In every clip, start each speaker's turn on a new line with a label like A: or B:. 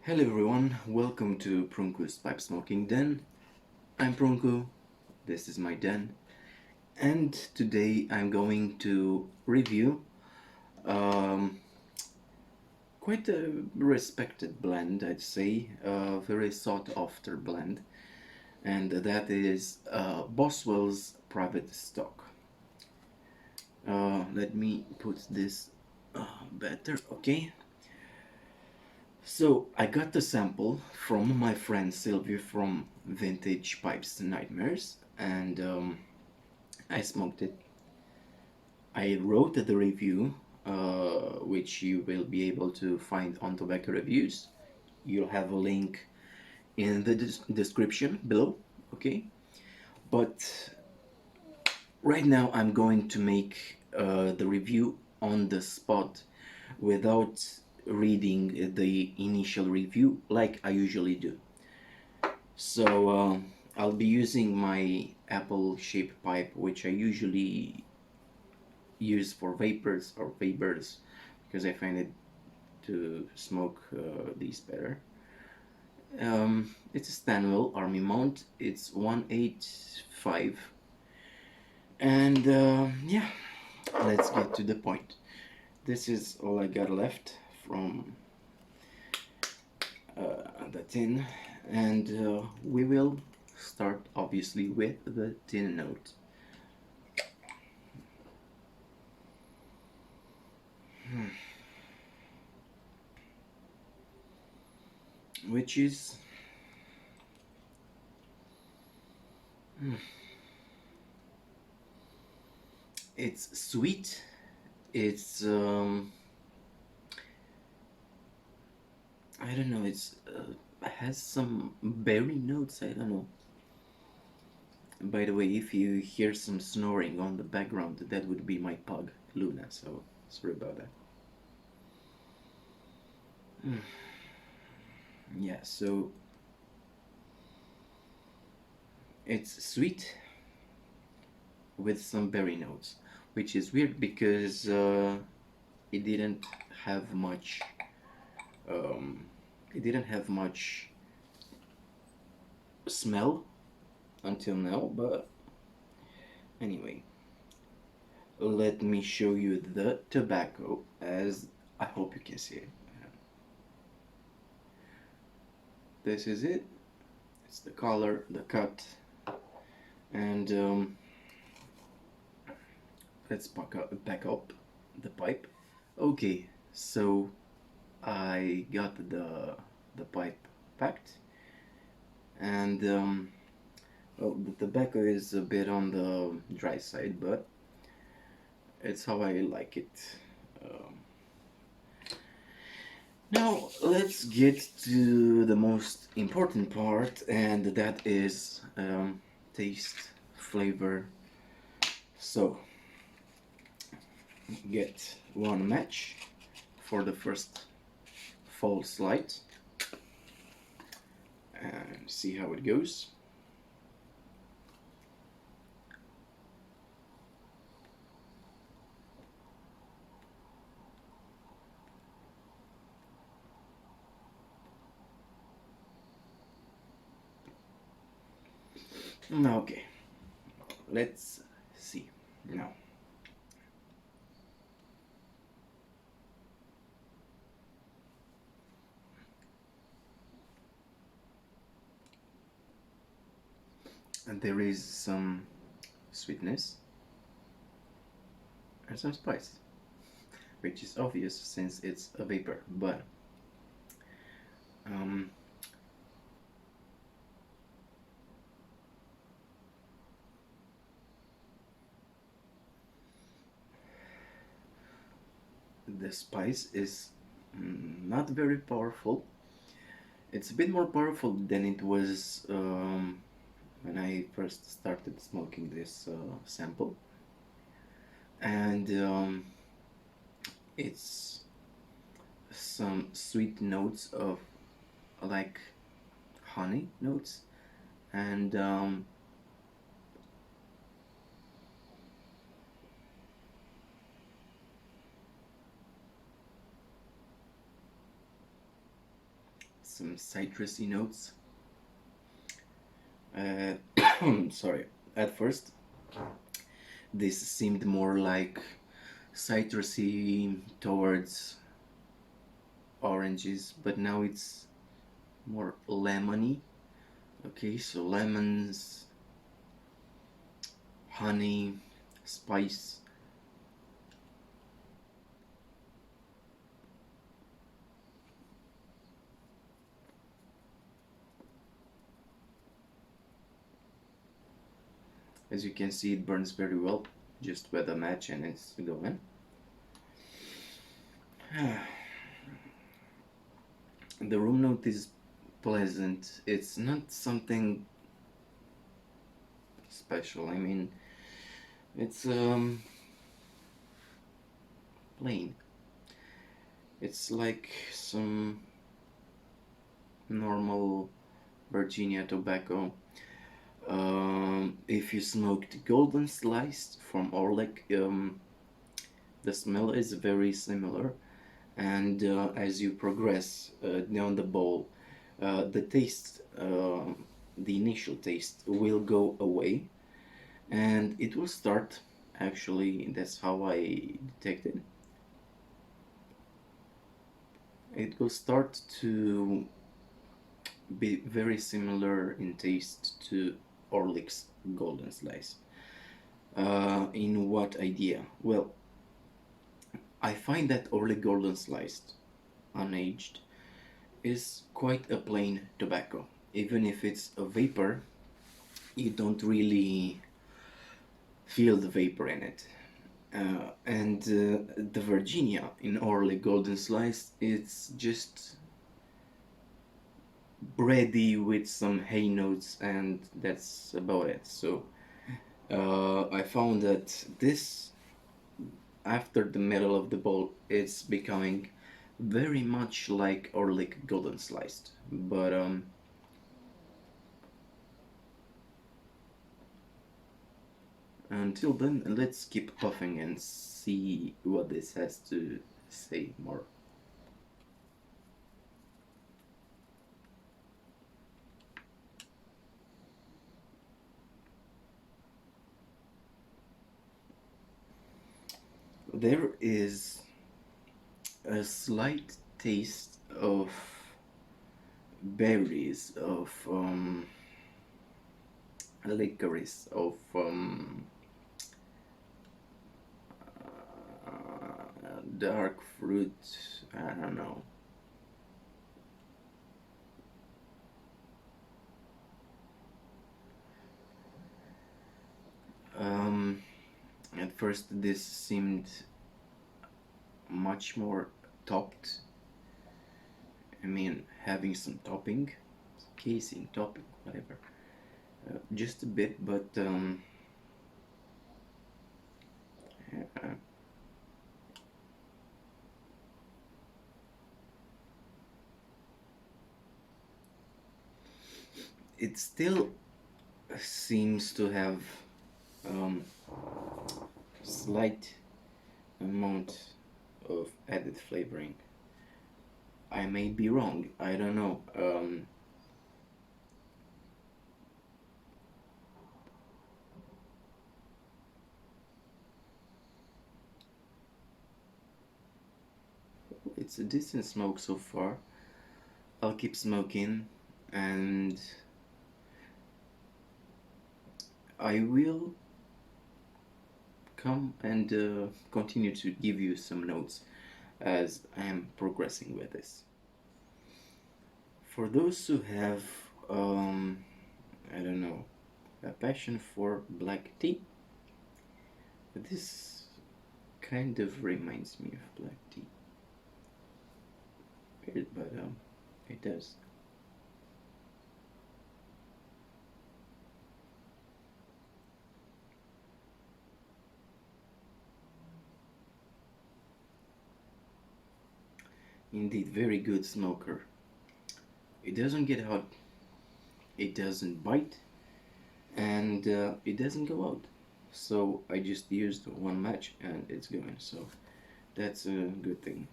A: Hello everyone, welcome to Prunku's Pipe Smoking Den. I'm Prunku, this is my den, and today I'm going to review um, quite a respected blend, I'd say, a very sought after blend, and that is Boswell's Private Stock. Let me put this better, okay? So I got the sample from my friend Sylvia from Vintage Pipes Nightmares, and I smoked it. I wrote the review, which you will be able to find on Tobacco Reviews. You'll have a link in the description below, okay? But right now I'm going to make the review on the spot without reading the initial review like I usually do. So I'll be using my apple shaped pipe, which I usually use for vapors or vapors because I find it to smoke these better. It's a Stanwell Army mount. It's 185, and yeah, let's get to the point. This is all I got left from the tin, and we will start obviously with the tin note. Which is it's sweet. It's I don't know. It's has some berry notes. I don't know. By the way, if you hear some snoring on the background, that would be my pug Luna. So sorry about that. Yeah. So it's sweet with some berry notes, which is weird because it didn't have much. Um, it didn't have much smell until now, but anyway, let me show you the tobacco, as I hope you can see it. This is it. It's the color, the cut, and let's back up the pipe. Okay, so I got the pipe packed, and well, the tobacco is a bit on the dry side, but it's how I like it. Um, Now let's get to the most important part, and that is taste, flavor. So get one match for the first false light and see how it goes. Okay, let's see now. And there is some sweetness and some spice, which is obvious since it's a vapor, but um, the spice is not very powerful. It's a bit more powerful than it was when I first started smoking this sample, and it's some sweet notes of like honey notes, and some citrusy notes. Uh, sorry. At first, this seemed more like citrusy towards oranges, but now it's more lemony. Okay, so lemons, honey, spice. As you can see, it burns very well. Just with a match and it's going. The room note is pleasant. It's not something special. I mean, it's plain. It's like some normal Virginia tobacco. If you smoked golden sliced from Orlik, the smell is very similar, and as you progress down the bowl, the taste, the initial taste, will go away, and it will start. Actually, that's how I detected. It will start to be very similar in taste to Orlik's golden slice. In what idea? Well, I find that Orlik golden sliced, unaged, is quite a plain tobacco. Even if it's a vapor, you don't really feel the vapor in it. And the Virginia in Orlik golden slice, it's just bready with some hay notes, and that's about it. So I found that this, after the middle of the bowl, it's becoming very much like Orlik golden sliced. But until then, let's keep puffing and see what this has to say more. There is a slight taste of berries, of licorice, of dark fruit. I don't know. At first, this seemed much more topped. I mean, having some topping, casing, topping, whatever. Just a bit, but uh, it still seems to have um, slight amount of added flavoring. I may be wrong. I don't know. It's a decent smoke so far. I'll keep smoking, and I will come and continue to give you some notes as I am progressing with this. For those who have, I don't know, a passion for black tea, this kind of reminds me of black tea. Weird, but it does. Indeed, very good smoker. It doesn't get hot, it doesn't bite, and it doesn't go out. So I just used one match and it's going. So that's a good thing.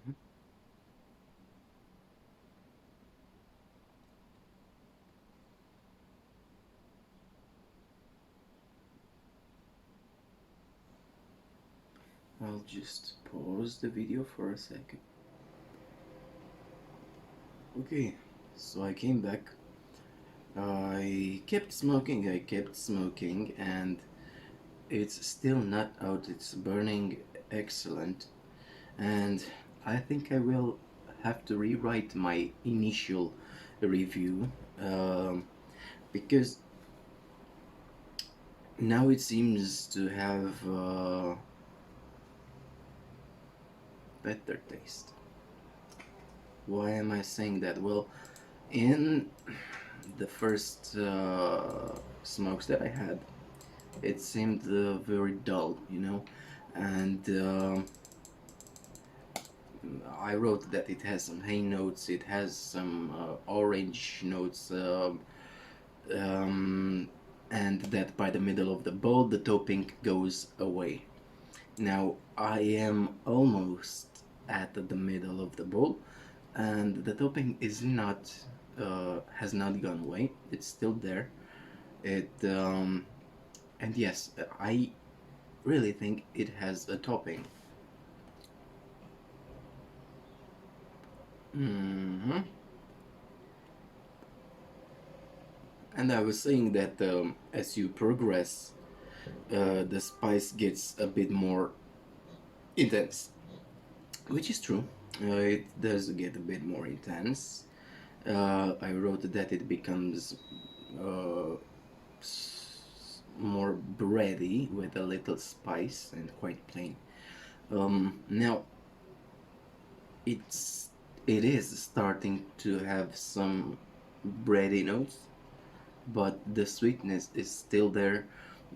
A: Mhm. I'll just pause the video for a second. Okay, so I came back. I kept smoking, and it's still not out. It's burning excellent. And I think I will have to rewrite my initial review, because now it seems to have better taste. Why am I saying that? Well, in the first smokes that I had, it seemed very dull, and I wrote that it has some hay notes, it has some orange notes, um, and that by the middle of the bowl the topping goes away. Now I am almost at the middle of the bowl, and the topping is not has not gone away. It's still there. It and yes, I really think it has a topping. hmm And I was saying that as you progress, the spice gets a bit more intense, which is true. It does get a bit more intense. I wrote that it becomes uh, more bready with a little spice and quite plain. Now it's it is starting to have some bready notes, but the sweetness is still there,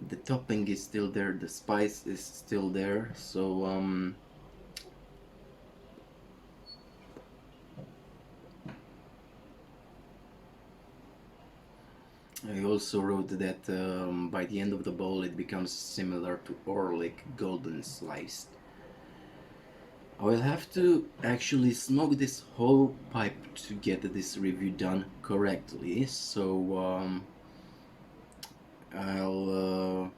A: the topping is still there, the spice is still there. So I also wrote that by the end of the bowl it becomes similar to Orlik golden sliced. I will have to actually smoke this whole pipe to get this review done correctly, so I'll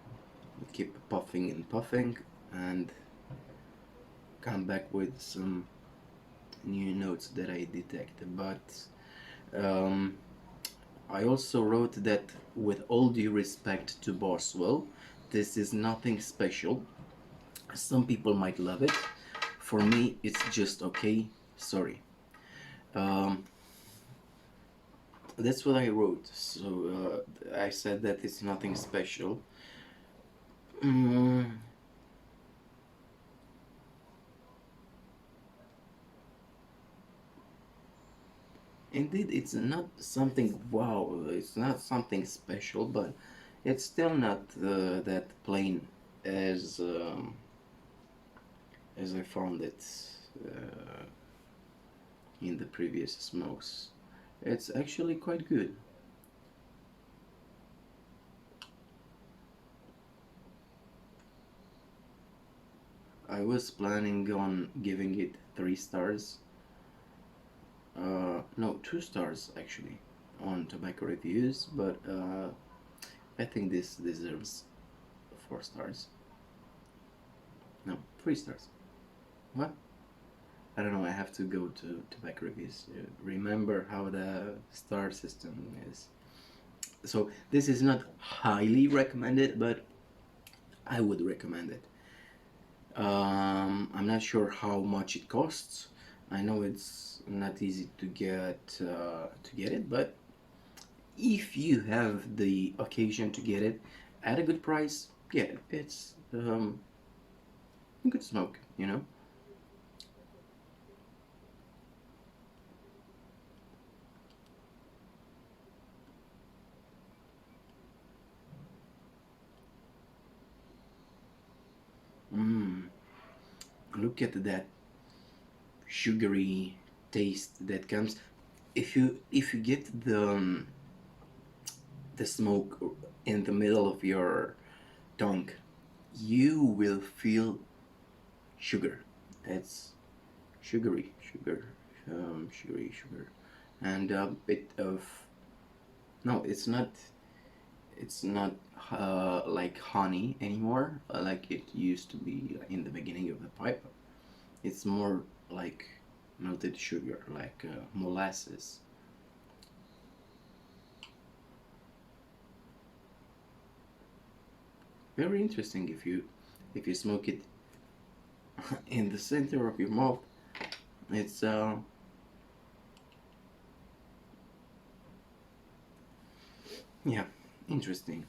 A: keep puffing and puffing and come back with some new notes that I detected. But um, I also wrote that with all due respect to Boswell, this is nothing special. Some people might love it. For me, it's just okay. Sorry. Um, that's what I wrote. So I said that it's nothing special. Mm, Indeed, it's not something wow. It's not something special, but it's still not that plain as as I found it uh, in the previous smokes. It's actually quite good. I was planning on giving it 3 stars. No, 2 stars actually on tobacco reviews, but I think this deserves 4 stars. No, 3 stars. What? I don't know. I have to go to tobacco reviews. Remember how the star system is. So this is not highly recommended, but I would recommend it. I'm not sure how much it costs. I know it's not easy to get it, but if you have the occasion to get it at a good price, yeah, it's a good smoke, you know. Mm, look at that sugary taste that comes if you get the smoke in the middle of your tongue, you will feel sugar. It's sugar, and a bit of, no, it's not like honey anymore, like it used to be in the beginning of the pipe. It's more like melted sugar, like molasses. Very interesting if you smoke it in the center of your mouth. It's yeah, interesting.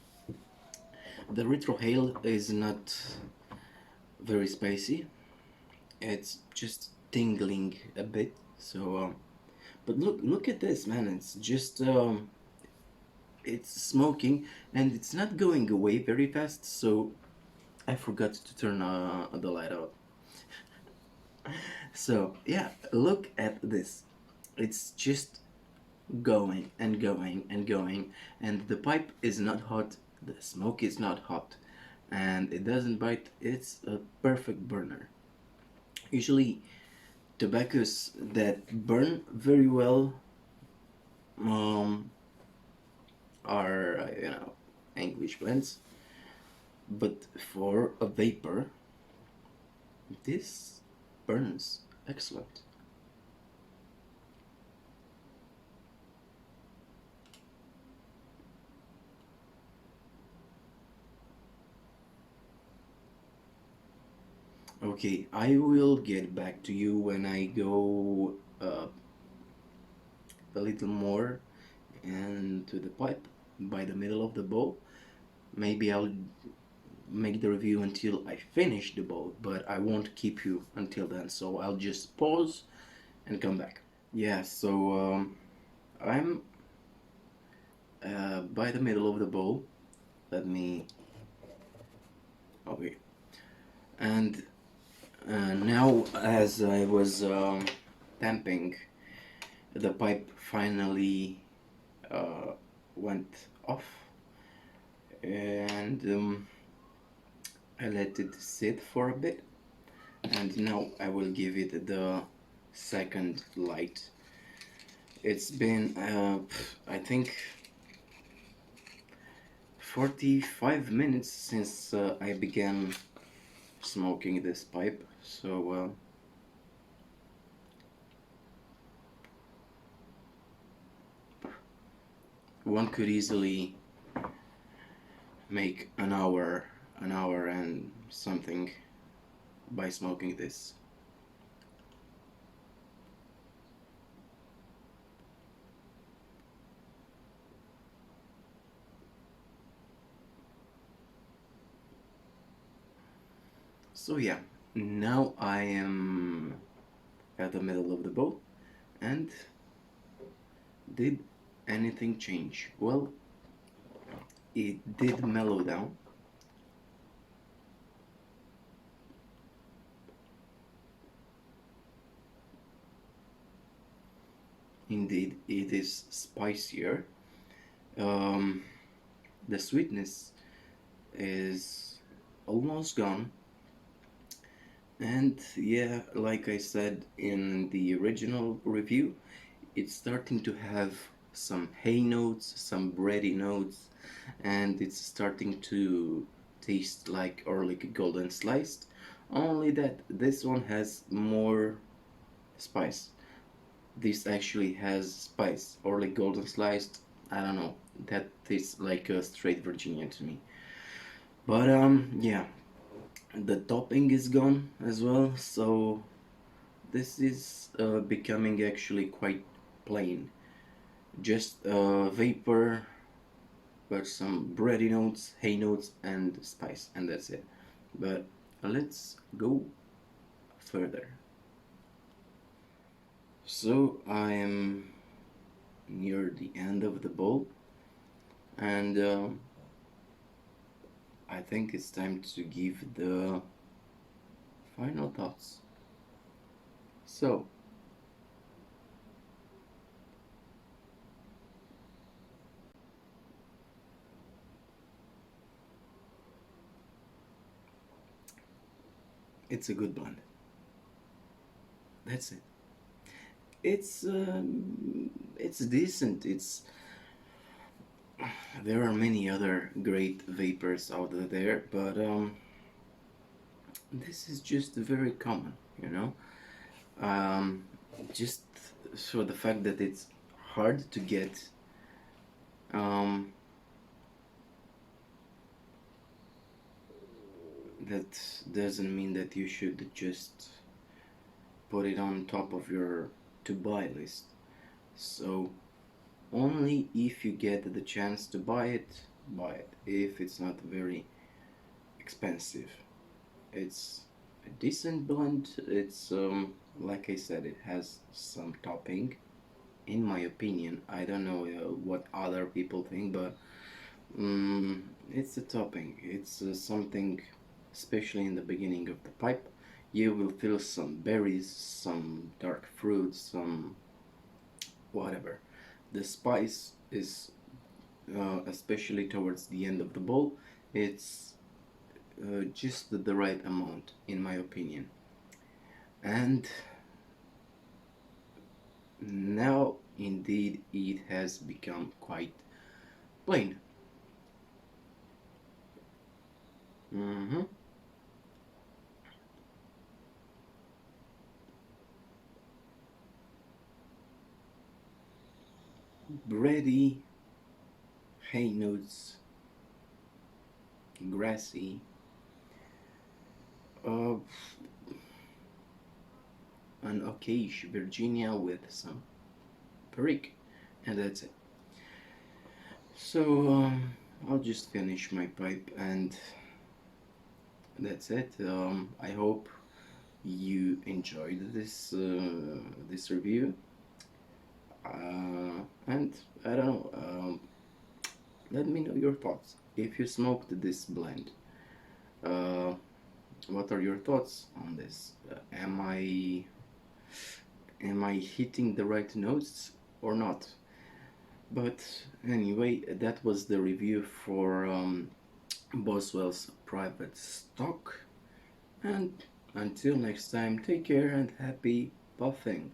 A: The retrohale is not very spicy. It's just tingling a bit. So, but look at this, man. It's just it's smoking and it's not going away very fast. So I forgot to turn the light out. So yeah, look at this. It's just going and going and going, and the pipe is not hot. The smoke is not hot, and it doesn't bite. It's a perfect burner. Usually, tobaccos that burn very well um, are English blends, but for a vapor, this burns excellent. Okay, I will get back to you when I go a little more into the pipe by the middle of the bowl. Maybe I'll make the review until I finish the bowl, but I won't keep you until then, so I'll just pause and come back. Yeah, so I'm by the middle of the bowl. Let me. Okay. And now, as I was tamping, the pipe finally uh, went off, and I let it sit for a bit, and now I will give it the second light. It's been, I think, 45 minutes since I began smoking this pipe, so one could easily make an hour and something by smoking this. So yeah, now I am at the middle of the bowl, and did anything change? Well, it did mellow down. Indeed, it is spicier. Um, the sweetness is almost gone. And yeah, like I said in the original review, it's starting to have some hay notes, some bready notes, and it's starting to taste like Orlik Golden Sliced. Only that this one has more spice. This actually has spice. Orlik Golden Sliced, I don't know. That tastes like a straight Virginia to me. But yeah, the topping is gone as well, so this is becoming actually quite plain. Just vapor, but some bready notes, hay notes, and spice, and that's it. But let's go further. So I am near the end of the bowl, and I think it's time to give the final thoughts. So, it's a good blend. That's it. It's decent. It's There are many other great vapors out there, but this is just very common, you know. Um, just for the fact that it's hard to get. Um, that doesn't mean that you should just put it on top of your to buy list. So only if you get the chance to buy it, buy it. If it's not very expensive, it's a decent blend. It's like I said, it has some topping. In my opinion, I don't know what other people think, but it's a topping. It's something, especially in the beginning of the pipe. You will feel some berries, some dark fruits, some whatever. The spice is, especially towards the end of the bowl, it's just the right amount, in my opinion. And now, indeed, it has become quite plain. hmm Bready, hay notes, grassy, uh, an okayish Virginia with some perique, and that's it. So I'll just finish my pipe, and that's it. I hope you enjoyed this review, and I don't know. Let me know your thoughts. If you smoked this blend, uh, what are your thoughts on this? Am I hitting the right notes or not? But anyway, that was the review for Boswell's private stock. And until next time, take care and happy puffing.